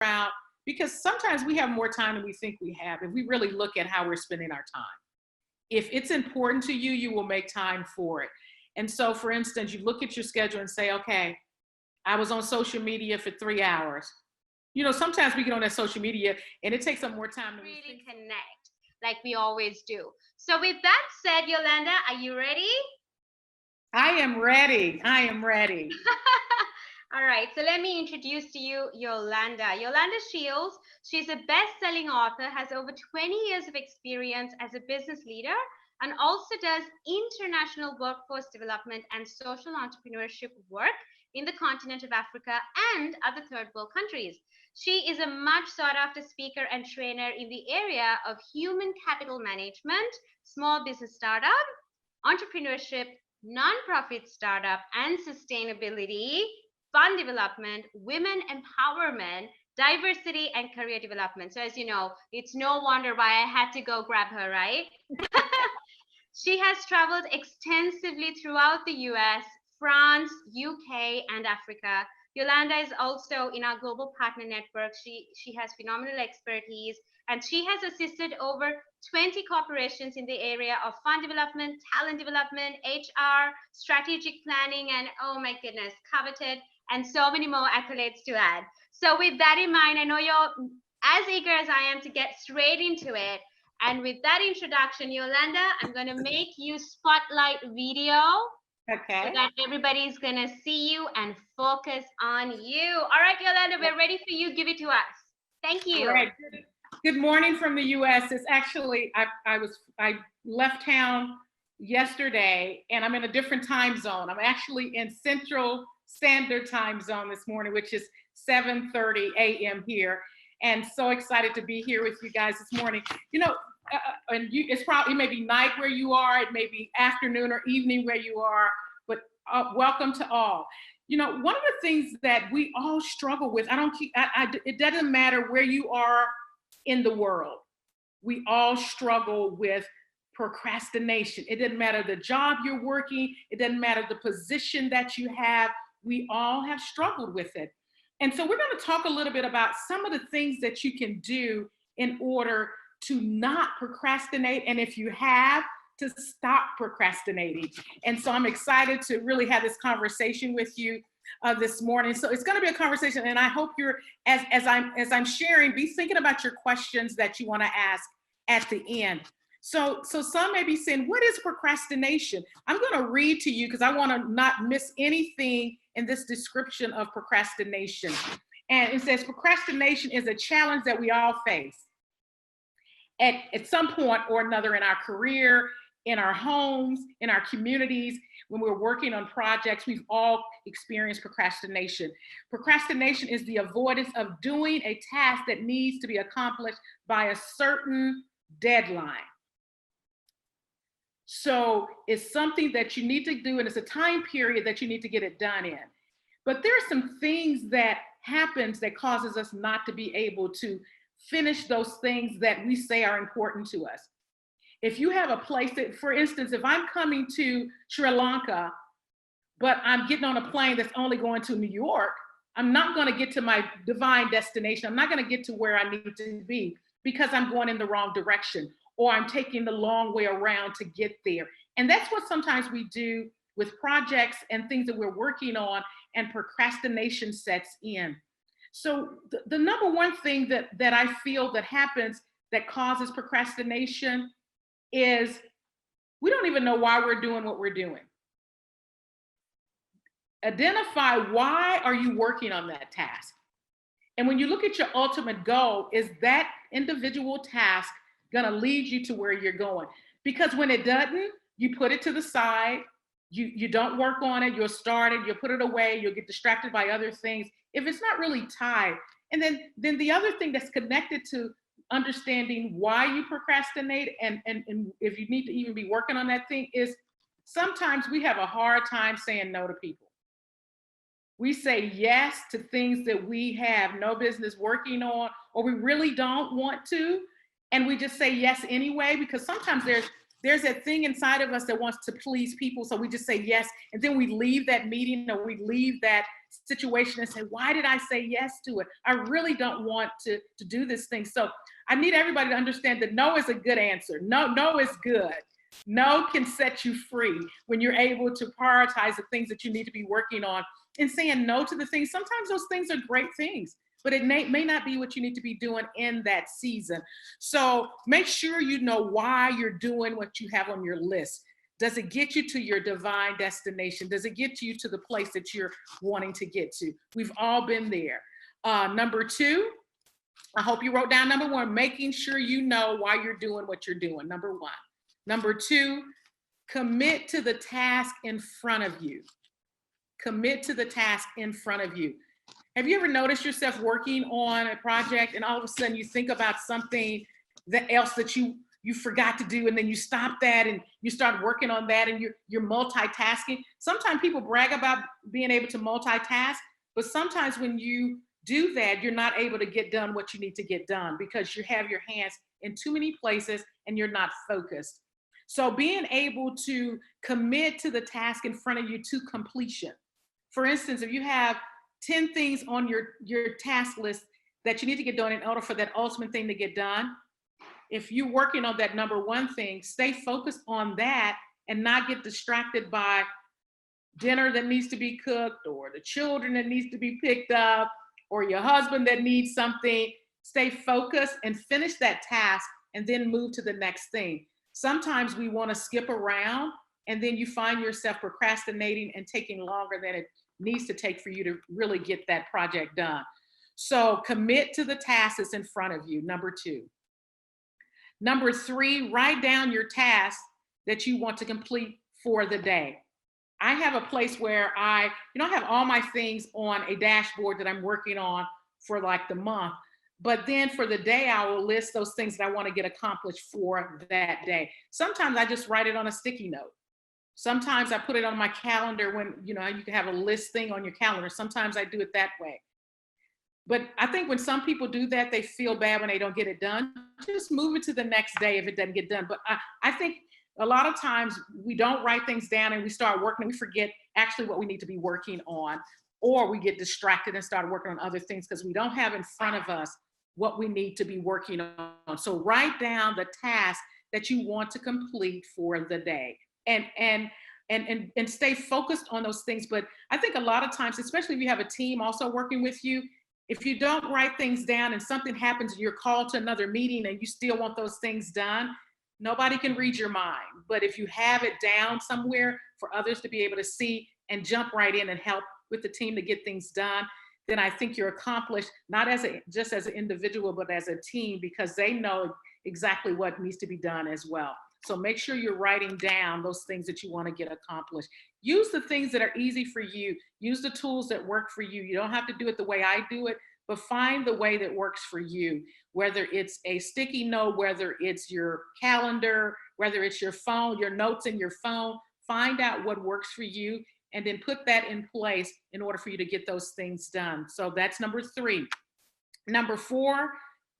around, because sometimes we have more time than we think we have if we really look at how we're spending our time. If it's important to you, you will make time for it. And so, for instance, you look at your schedule and say, okay, I was on social media for 3 hours. You know, sometimes we get on that social media and it takes up more time than really connect like we always do. So with that said, Yolanda, are you ready? I am ready. I am ready. All right, so let me introduce to you Yolanda. Yolanda Shields, she's a best-selling author, has over 20 years of experience as a business leader, and also does international workforce development and social entrepreneurship work in the continent of Africa and other third world countries. She is a much sought after speaker and trainer in the area of human capital management, small business startup, entrepreneurship, nonprofit startup, and sustainability, fund development, women empowerment, diversity, and career development. So as you know, it's no wonder why I had to go grab her, right? She has traveled extensively throughout the US, France, UK, and Africa. Yolanda is also in our global partner network. She has phenomenal expertise, and she has assisted over 20 corporations in the area of fund development, talent development, HR, strategic planning, and oh my goodness, coveted, and so many more accolades to add. So with that in mind, I know you're as eager as I am to get straight into it. And with that introduction, Yolanda, I'm going to make you spotlight video. Okay. So that everybody's going to see you and focus on you. All right, Yolanda, we're ready for you. Give it to us. Thank you. All right. Good morning from the US. It's actually, I left town yesterday and I'm in a different time zone. I'm actually in Central Standard Time Zone this morning, which is 7:30 a.m. here. And so excited to be here with you guys this morning. You know, it's probably, it may be night where you are, it may be afternoon or evening where you are, but welcome to all. You know, one of the things that we all struggle with, it doesn't matter where you are in the world. We all struggle with procrastination. It doesn't matter the job you're working, it doesn't matter the position that you have, we all have struggled with it. And so we're going to talk a little bit about some of the things that you can do in order to not procrastinate, and if you have, to stop procrastinating. And so I'm excited to really have this conversation with you this morning. So it's going to be a conversation, and I hope you're, as I'm sharing, be thinking about your questions that you want to ask at the end. So some may be saying, what is procrastination? I'm going to read to you because I want to not miss anything in this description of procrastination. And it says, procrastination is a challenge that we all face at some point or another in our career, in our homes, in our communities. When we're working on projects, we've all experienced procrastination. Procrastination is the avoidance of doing a task that needs to be accomplished by a certain deadline. So it's something that you need to do, and it's a time period that you need to get it done in. But there are some things that happens that causes us not to be able to finish those things that we say are important to us. If you have a place that, for instance, if I'm coming to Sri Lanka, but I'm getting on a plane that's only going to New York, I'm not going to get to my divine destination. I'm not going to get to where I need to be because I'm going in the wrong direction, or I'm taking the long way around to get there. And that's what sometimes we do with projects and things that we're working on, and procrastination sets in. So the number one thing that I feel that happens that causes procrastination is we don't even know why we're doing what we're doing. Identify, why are you working on that task? And when you look at your ultimate goal, is that individual task gonna lead you to where you're going? Because when it doesn't, you put it to the side, you don't work on it, you'll start it, you'll put it away, you'll get distracted by other things if it's not really tied. And then the other thing that's connected to understanding why you procrastinate and if you need to even be working on that thing is sometimes we have a hard time saying no to people. We say yes to things that we have no business working on, or we really don't want to, and we just say yes anyway, because sometimes there's that thing inside of us that wants to please people, so we just say yes, and then we leave that meeting or we leave that situation and say, why did I say yes to it? I really don't want to do this thing. So I need everybody to understand that no is a good answer. No is good. No can set you free when you're able to prioritize the things that you need to be working on and saying no to the things. Sometimes those things are great things, but it may not be what you need to be doing in that season. So make sure you know why you're doing what you have on your list. Does it get you to your divine destination? Does it get you to the place that you're wanting to get to? We've all been there. Number two, I hope you wrote down number one, making sure you know why you're doing what you're doing. Number one. Number two, commit to the task in front of you. Commit to the task in front of you. Have you ever noticed yourself working on a project and all of a sudden you think about something else that you forgot to do, and then you stop that and you start working on that, and you're multitasking? Sometimes people brag about being able to multitask, but sometimes when you do that, you're not able to get done what you need to get done because you have your hands in too many places and you're not focused. So being able to commit to the task in front of you to completion. For instance, if you have 10 things on your task list that you need to get done in order for that ultimate thing to get done, if you're working on that number one thing, stay focused on that and not get distracted by dinner that needs to be cooked, or the children that needs to be picked up, or your husband that needs something. Stay focused and finish that task and then move to the next thing. Sometimes we want to skip around and then you find yourself procrastinating and taking longer than it needs to take for you to really get that project done. So commit to the task that's in front of you, number two. Number three, write down your tasks that you want to complete for the day. I have a place where I have all my things on a dashboard that I'm working on for like the month. But then for the day, I will list those things that I want to get accomplished for that day. Sometimes I just write it on a sticky note. Sometimes I put it on my calendar when, you can have a list thing on your calendar. Sometimes I do it that way. But I think when some people do that, they feel bad when they don't get it done. Just move it to the next day if it doesn't get done. But I think a lot of times we don't write things down and we start working and we forget actually what we need to be working on, or we get distracted and start working on other things because we don't have in front of us what we need to be working on. So write down the task that you want to complete for the day and stay focused on those things. But I think a lot of times, especially if you have a team also working with you, if you don't write things down and something happens and you're called to another meeting and you still want those things done, nobody can read your mind. But if you have it down somewhere for others to be able to see and jump right in and help with the team to get things done, then I think you're accomplished, not just as an individual, but as a team, because they know exactly what needs to be done as well. So make sure you're writing down those things that you want to get accomplished. Use the things that are easy for you. Use the tools that work for you. You don't have to do it the way I do it, but find the way that works for you, whether it's a sticky note, whether it's your calendar, whether it's your phone, your notes in your phone. Find out what works for you and then put that in place in order for you to get those things done. So that's number three. Number four,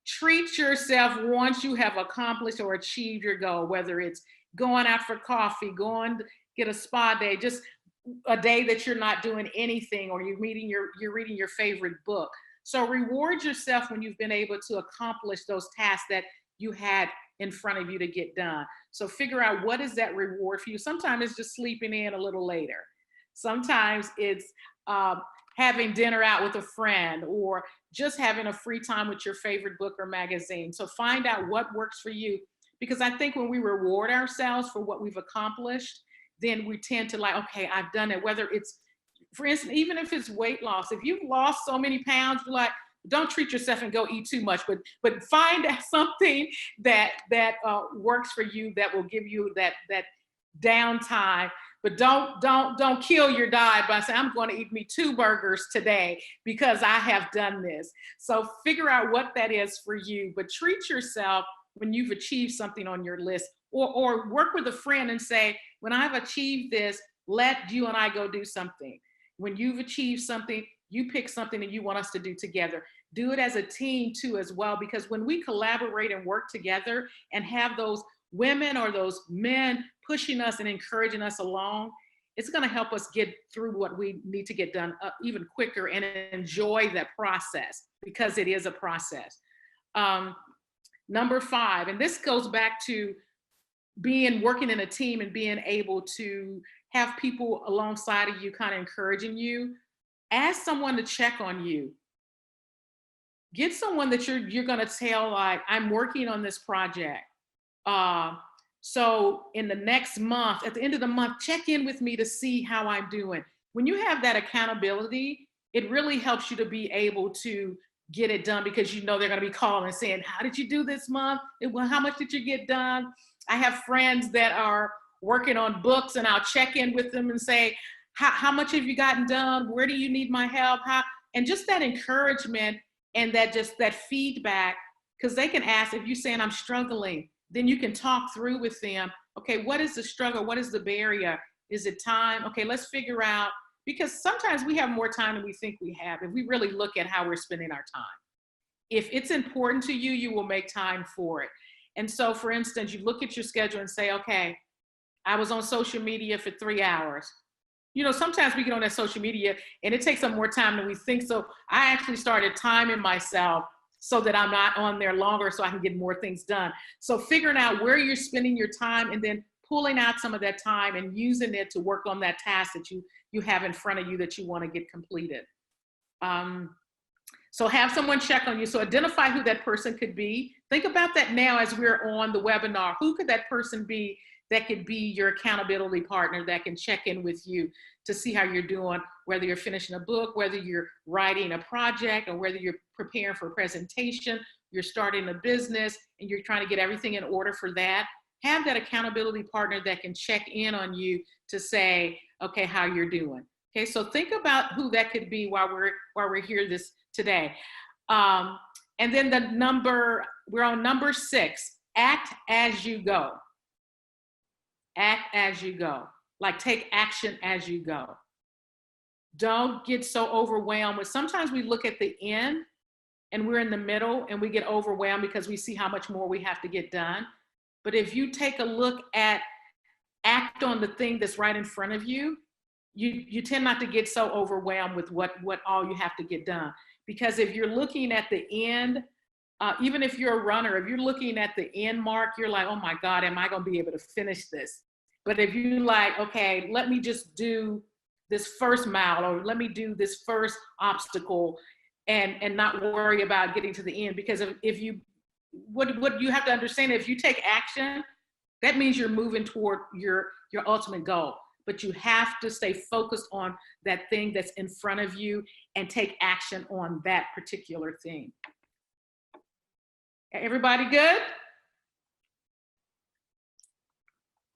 treat yourself once you have accomplished or achieved your goal, whether it's going out for coffee, going to get a spa day, just a day that you're not doing anything, or you're reading your favorite book. So reward yourself when you've been able to accomplish those tasks that you had in front of you to get done. So figure out what is that reward for you. Sometimes it's just sleeping in a little later. Sometimes it's having dinner out with a friend, or just having a free time with your favorite book or magazine. So find out what works for you, because I think when we reward ourselves for what we've accomplished, then we tend to like, okay, I've done it. Whether it's, for instance, even if it's weight loss, if you've lost so many pounds, you're like, don't treat yourself and go eat too much, but find out something that works for you, that will give you that downtime. But don't kill your diet by saying, I'm going to eat me 2 burgers today because I have done this. So figure out what that is for you, but treat yourself when you've achieved something on your list, or work with a friend and say, when I've achieved this, let you and I go do something. When you've achieved something, you pick something that you want us to do together. Do it as a team too as well, because when we collaborate and work together and have those women or those men pushing us and encouraging us along, it's going to help us get through what we need to get done even quicker and enjoy that process, because it is a process. Number 5, and this goes back to working in a team and being able to have people alongside of you kind of encouraging you. Ask someone to check on you. Get someone that you're going to tell, like, I'm working on this project. So in the next month, at the end of the month, check in with me to see how I'm doing. When you have that accountability, it really helps you to be able to get it done, because you know they're going to be calling and saying, how did you do this month? How much did you get done? I have friends that are working on books, and I'll check in with them and say, how much have you gotten done? Where do you need my help? And just that encouragement and that feedback, because they can ask, if you're saying I'm struggling, then you can talk through with them. Okay, what is the struggle? What is the barrier? Is it time? Okay, let's figure out, because sometimes we have more time than we think we have if we really look at how we're spending our time. If it's important to you, you will make time for it. And so, for instance, you look at your schedule and say, okay, I was on social media for 3 hours. You know, sometimes we get on that social media and it takes up more time than we think. So I actually started timing myself so that I'm not on there longer, so I can get more things done. So figuring out where you're spending your time and then pulling out some of that time and using it to work on that task that you have in front of you that you want to get completed. So have someone check on you. So identify who that person could be. Think about that now as we're on the webinar. Who could that person be that could be your accountability partner that can check in with you to see how you're doing, whether you're finishing a book, whether you're writing a project, or whether you're preparing for a presentation, you're starting a business and you're trying to get everything in order for that. Have that accountability partner that can check in on you to say, okay, how you're doing. Okay, so think about who that could be while we're here today. And then we're on number 6, act as you go. Act as you go. Like, take action as you go. Don't get so overwhelmed. But sometimes we look at the end and we're in the middle and we get overwhelmed because we see how much more we have to get done. But if you take a look at, act on the thing that's right in front of you, you tend not to get so overwhelmed with what all you have to get done. Because if you're looking at the end, even if you're a runner, if you're looking at the end mark, you're like, oh my God, am I going to be able to finish this? But if you like, okay, let me just do this first mile, or let me do this first obstacle, and not worry about getting to the end. Because what you have to understand, if you take action, that means you're moving toward your ultimate goal. But you have to stay focused on that thing that's in front of you and take action on that particular thing. Everybody good?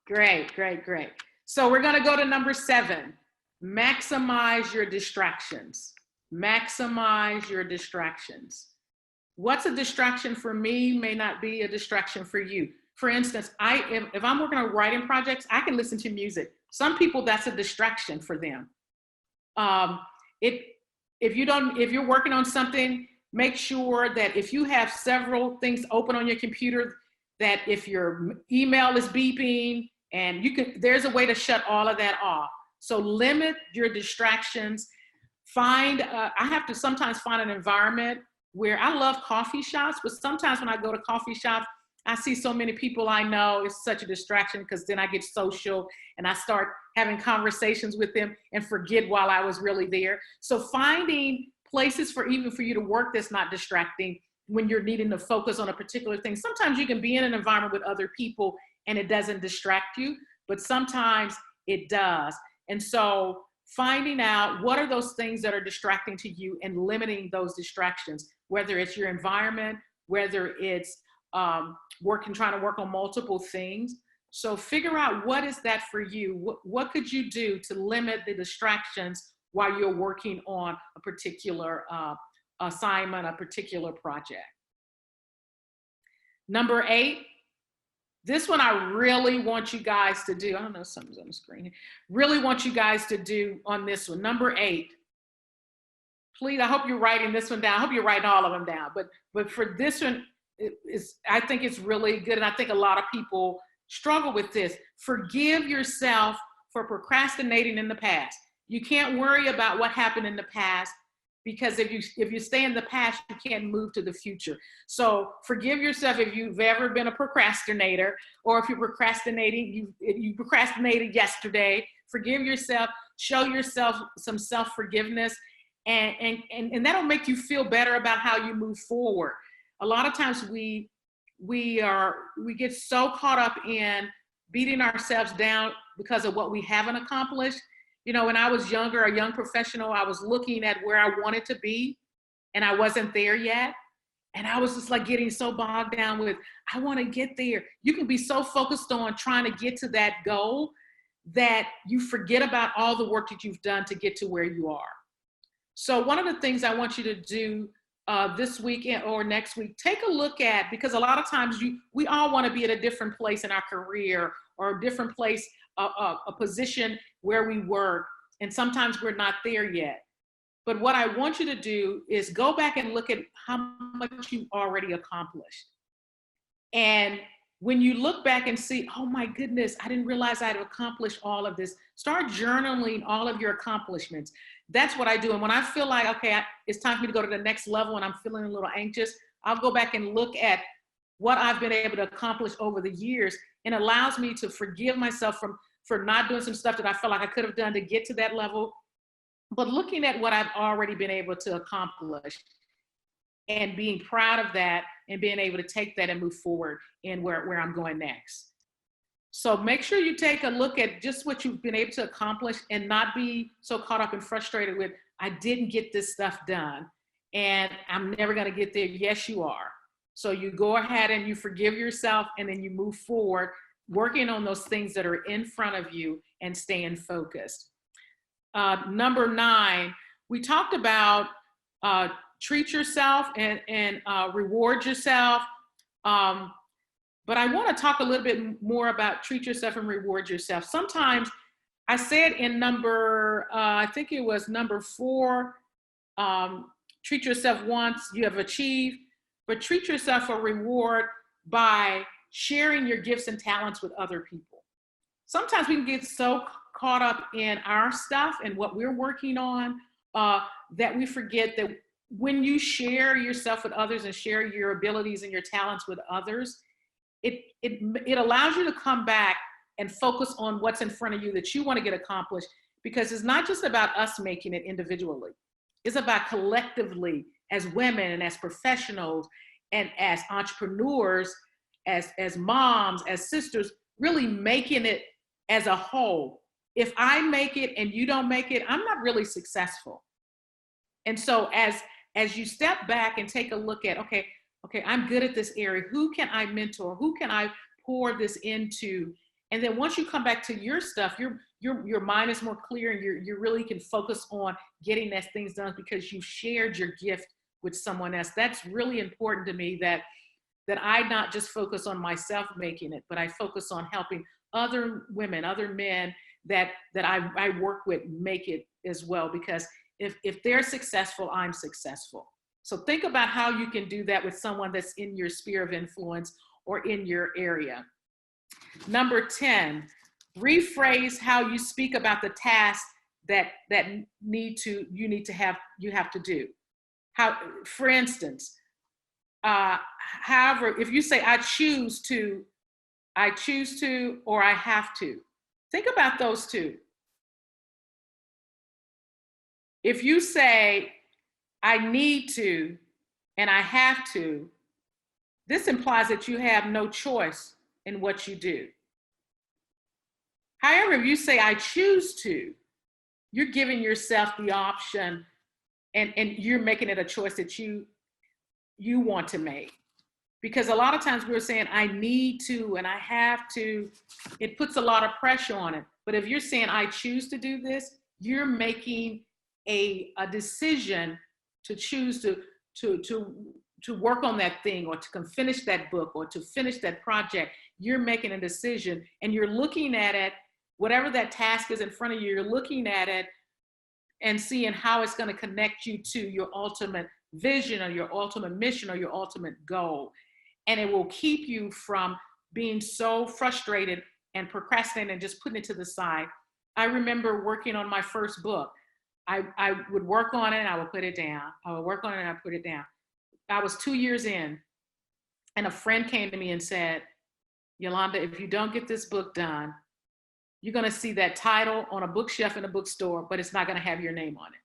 Great, great, great. So we're going to go to number 7. Maximize your distractions. Maximize your distractions. What's a distraction for me may not be a distraction for you. For instance, if I'm working on writing projects, I can listen to music. Some people, that's a distraction for them. If you're working on something, make sure that if you have several things open on your computer, that if your email is beeping, and there's a way to shut all of that off. So limit your distractions. I have to sometimes find an environment where I love coffee shops, but sometimes when I go to coffee shops, I see so many people I know. It's such a distraction, because then I get social and I start having conversations with them and forget while I was really there. So finding places for you to work that's not distracting when you're needing to focus on a particular thing. Sometimes you can be in an environment with other people and it doesn't distract you, but sometimes it does. And so finding out what are those things that are distracting to you and limiting those distractions, whether it's your environment, whether it's trying to work on multiple things. So figure out, what is that for you? What could you do to limit the distractions while you're working on a particular assignment, a particular project? Number 8, this one I really want you guys to do. I don't know, something's on the screen. Really want you guys to do on this one. Number 8. Please, I hope you're writing this one down. I hope you're writing all of them down. But for this one, I think it's really good. And I think a lot of people struggle with this. Forgive yourself for procrastinating in the past. You can't worry about what happened in the past, because if you stay in the past, you can't move to the future. So forgive yourself if you've ever been a procrastinator, or if you're procrastinating, you procrastinated yesterday. Forgive yourself, show yourself some self-forgiveness, and that'll make you feel better about how you move forward. A lot of times we get so caught up in beating ourselves down because of what we haven't accomplished. When I was younger, a young professional, I was looking at where I wanted to be, and I wasn't there yet. And I was just like getting so bogged down with, I want to get there. You can be so focused on trying to get to that goal that you forget about all the work that you've done to get to where you are. So one of the things I want you to do this weekend or next week, take a look at, because a lot of times we all want to be at a different place in our career, or a different place, a position where we work, and sometimes we're not there yet. But what I want you to do is go back and look at how much you've already accomplished. And when you look back and see, oh my goodness, I didn't realize I'd accomplished all of this, start journaling all of your accomplishments. That's what I do. And when I feel like, okay, it's time for me to go to the next level and I'm feeling a little anxious, I'll go back and look at what I've been able to accomplish over the years, and allows me to forgive myself for not doing some stuff that I felt like I could have done to get to that level, but looking at what I've already been able to accomplish and being proud of that, and being able to take that and move forward in where I'm going next. So make sure you take a look at just what you've been able to accomplish, and not be so caught up and frustrated with, I didn't get this stuff done and I'm never going to get there. Yes, you are. So you go ahead and you forgive yourself, and then you move forward, working on those things that are in front of you and staying focused. Number 9, we talked about treat yourself and reward yourself. But I want to talk a little bit more about treat yourself and reward yourself. Sometimes I said in I think it was number 4, treat yourself once you have achieved, but treat yourself a reward by sharing your gifts and talents with other people. Sometimes we can get so caught up in our stuff and what we're working on that we forget that when you share yourself with others and share your abilities and your talents with others, it allows you to come back and focus on what's in front of you that you want to get accomplished, because it's not just about us making it individually. It's about collectively, as women and as professionals and as entrepreneurs, as moms, as sisters, really making it as a whole. If I make it and you don't make it, I'm not really successful. And so as you step back and take a look at, okay, I'm good at this area. Who can I mentor? Who can I pour this into? And then once you come back to your stuff, your mind is more clear, and you really can focus on getting those things done because you shared your gift with someone else. That's really important to me, that I not just focus on myself making it, but I focus on helping other women, other men that I work with make it as well. Because if they're successful, I'm successful. So think about how you can do that with someone that's in your sphere of influence or in your area. Number 10, rephrase how you speak about the tasks that you have to do. How, for instance, however, if you say I choose to, or I have to, think about those two. If you say I need to and I have to, this implies that you have no choice in what you do. However, if you say I choose to, you're giving yourself the option, and you're making it a choice that you want to make. Because a lot of times we're saying I need to and I have to, it puts a lot of pressure on it. But if you're saying I choose to do this, you're making a decision to choose to work on that thing, or to finish that book, or to finish that project. You're making a decision, and you're looking at it, whatever that task is in front of you, you're looking at it and seeing how it's going to connect you to your ultimate vision, or your ultimate mission, or your ultimate goal. And it will keep you from being so frustrated and procrastinating and just putting it to the side. I remember working on my first book. I would work on it and I would put it down. I would work on it and I put it down. I was 2 years in, and a friend came to me and said, Yolanda, if you don't get this book done, you're going to see that title on a bookshelf in a bookstore, but it's not going to have your name on it.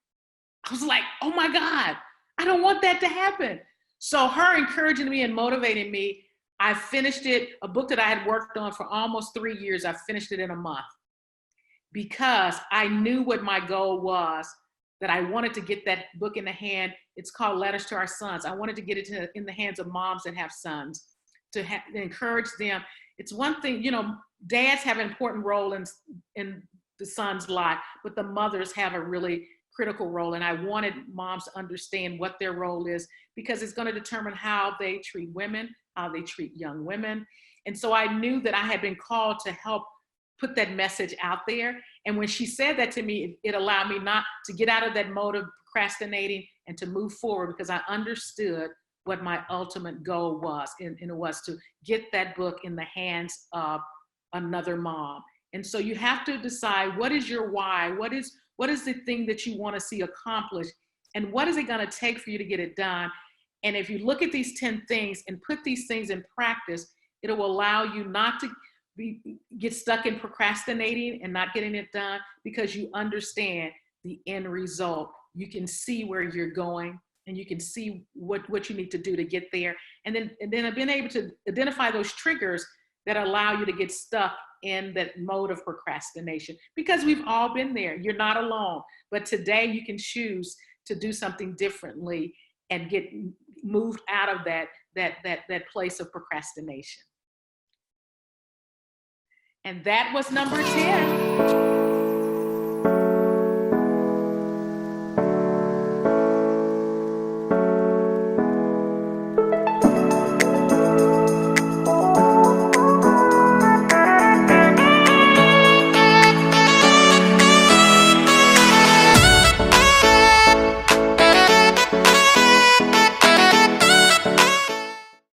I was like, oh my God, I don't want that to happen. So her encouraging me and motivating me, I finished it, a book that I had worked on for almost 3 years. I finished it in a month because I knew what my goal was, that I wanted to get that book in the hand. It's called Letters to Our Sons. I wanted to get it in the hands of moms that have sons, to encourage them. It's one thing, you know, dads have an important role in the son's life, but the mothers have a really critical role. And I wanted moms to understand what their role is, because it's going to determine how they treat women, how they treat young women. And so I knew that I had been called to help put that message out there. And when she said that to me, it allowed me not to get out of that mode of procrastinating and to move forward, because I understood what my ultimate goal was. And it was to get that book in the hands of another mom. And so you have to decide, what is your why? What is the thing that you want to see accomplished? And what is it going to take for you to get it done? And if you look at these 10 things and put these things in practice, it will allow you not to get stuck in procrastinating and not getting it done, because you understand the end result. You can see where you're going, and you can see what you need to do to get there. And then I've been able to identify those triggers that allow you to get stuck in that mode of procrastination, because we've all been there. You're not alone. But today you can choose to do something differently and get moved out of that place of procrastination. And that was number 10.